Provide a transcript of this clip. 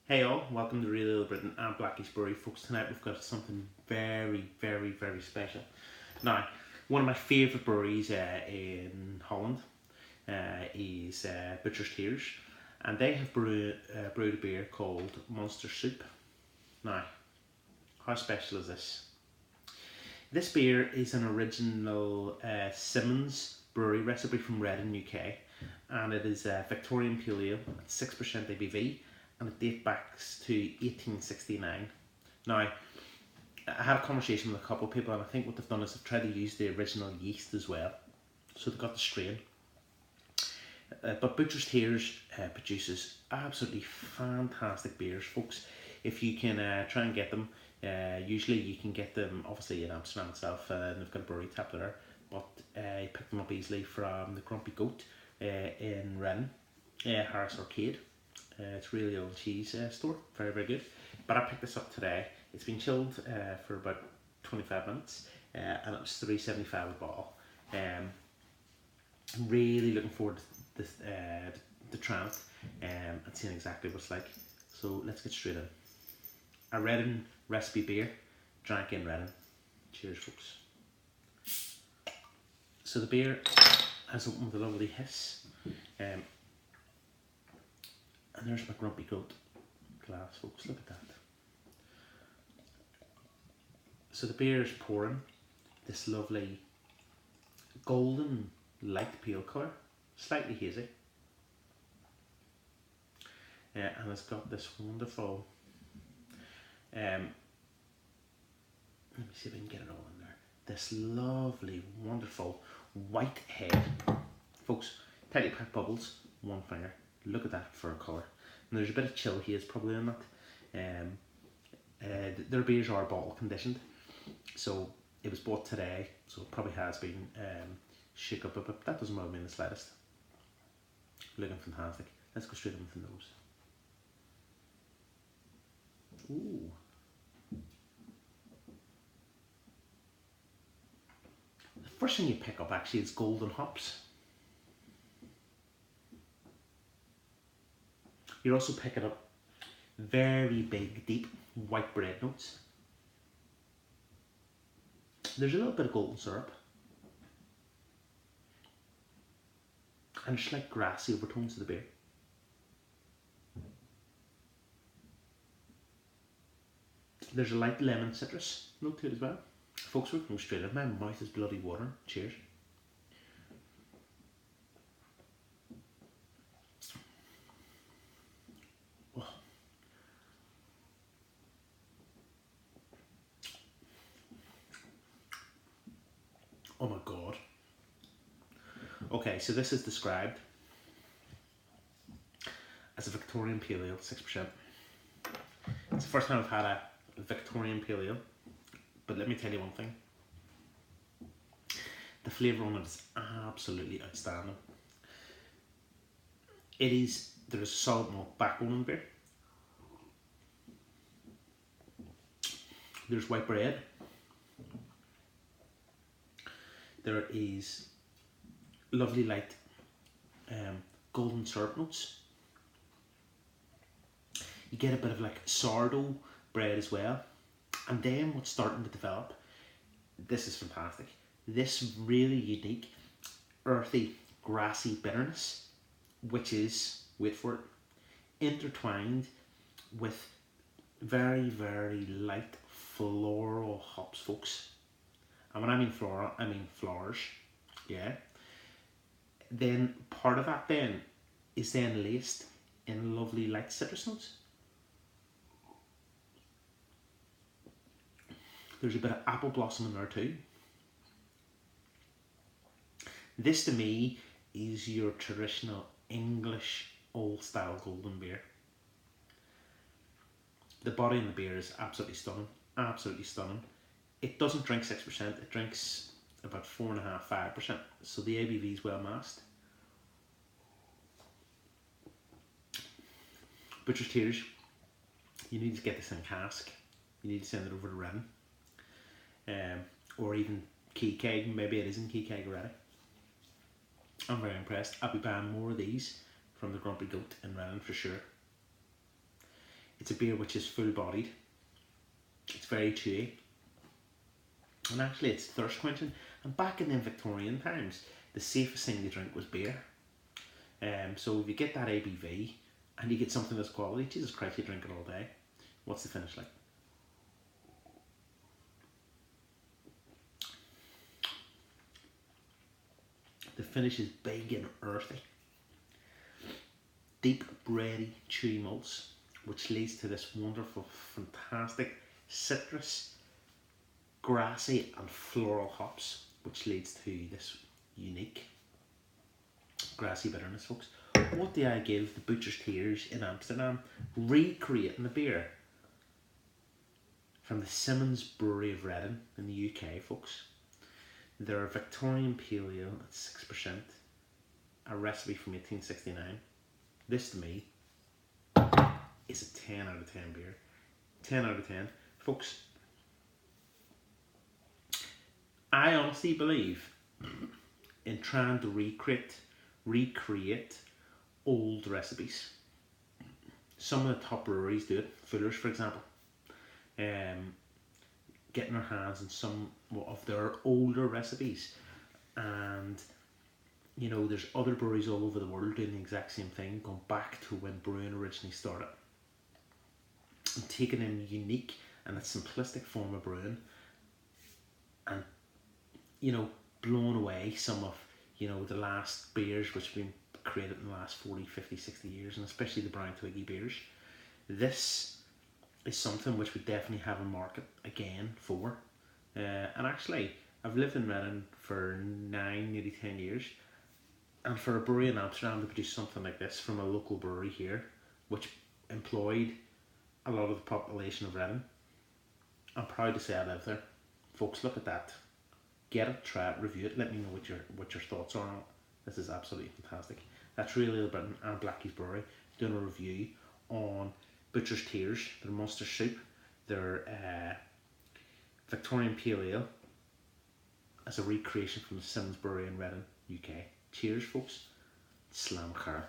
Hey all, welcome to Real Little Britain and Blackish Brewery. Folks, tonight we've got something very special. Now, one of my favourite breweries in Holland is Butcher's Tears, and they have brewed a beer called Monster Soup. Now, how special is this? This beer is an original Simonds Brewery recipe from Reading, UK, and it is a Victorian Pale Ale at 6% ABV, and it dates back to 1869. Now, I had a conversation with a couple of people, and I think what they've done is they've tried to use the original yeast as well, so they've got the strain. But Butcher's Tears produces absolutely fantastic beers, folks. If you can try and get them, usually you can get them obviously in Amsterdam itself, and they've got a brewery tap there. But you pick them up easily from the Grumpy Goat in Reading, Harris Arcade. It's really old cheese store, very good. But I picked this up today. It's been chilled for about 25 minutes, and it was $3.75 a bottle. I'm really looking forward to this, the trying it and seeing exactly what it's like. So let's get straight in. A Reading recipe beer, drank in Reading. Cheers, folks. So the beer has opened with a lovely hiss, and there's my Grumpy Goat glass, folks. Look at that. So the beer is pouring this lovely golden light pale colour, slightly hazy, and it's got this wonderful, let me see if I can get it all in there, this lovely wonderful white head, folks. Tightly packed bubbles, one finger. Look at that for a colour, and there's a bit of chill haze probably in that. Their beers are bottle conditioned, so it was bought today, so it probably has been shook up, but that doesn't bother me in the slightest. Looking fantastic. Let's go straight in with the nose. Ooh. The first thing you pick up actually is golden hops. You're also picking up very big, deep white bread notes. There's a little bit of golden syrup, and just like grassy overtones to the beer. There's a light lemon citrus note to it as well. Folks, we're going straight in. My mouth is bloody watering. Cheers. Oh. Oh my god. Okay, so this is described as a Victorian Pale Ale, 6%. It's the first time I've had a Victorian Pale Ale, but let me tell you one thing. The flavour on it is absolutely outstanding. There is a solid malt backbone in the beer. There's white bread. There is lovely light golden syrup notes. You get a bit of like sourdough bread as well. And then what's starting to develop, this is fantastic, this really unique earthy grassy bitterness, which is, wait for it, intertwined with very light floral hops, folks. And when I mean floral, I mean flowers, yeah. Then part of that then is then laced in lovely light citrus notes. There's a bit of apple blossom in there too. This to me is your traditional English old style golden beer. The body in the beer is absolutely stunning, absolutely stunning. It doesn't drink 6%, it drinks about 4.5%, 5%, so the ABV is well masked. Butcher's Tears, you need to get this in a cask, you need to send it over to Reading. Or even Key Keg, maybe it is in Key Keg already. I'm very impressed. I'll be buying more of these from the Grumpy Goat in Reading for sure. It's a beer which is full-bodied. It's very chewy. And actually it's thirst quenching. And back in the Victorian times, the safest thing to drink was beer. So if you get that ABV and you get something that's quality, Jesus Christ, you drink it all day. What's the finish like? The finish is big and earthy. Deep, bready, chewy malts, which leads to this wonderful, fantastic citrus, grassy and floral hops, which leads to this unique grassy bitterness, folks. What do I give the Butcher's Tears in Amsterdam? Recreating the beer from the Simonds Brewery of Reading in the UK, folks. They're a Victorian Pale Ale at 6%, a recipe from 1869. This to me is a 10 out of 10 beer. 10 out of 10. Folks, I honestly believe in trying to recreate old recipes. Some of the top breweries do it. Fuller's, for example. Getting their hands on some of their older recipes, and you know, there's other breweries all over the world doing the exact same thing, going back to when brewing originally started and taking in unique and a simplistic form of brewing, and you know, blowing away some of, you know, the last beers which have been created in the last 40, 50, 60 years, and especially the brown twiggy beers. This is something which we definitely have a market again for. And actually, I've lived in Reading for 9, nearly 10 years, and for a brewery in Amsterdam to produce something like this from a local brewery here, which employed a lot of the population of Reading, I'm proud to say I live there. Folks, look at that. Get it, try it, review it, let me know what your thoughts are on it. This is absolutely fantastic. That's Really Ale Britain and Blackie's Brewery doing a review on Butcher's Tears, their Monster Soup, their Victorian Pale Ale as a recreation from the Simonds Brewery in Reading, UK. Cheers, folks. Slam Cara.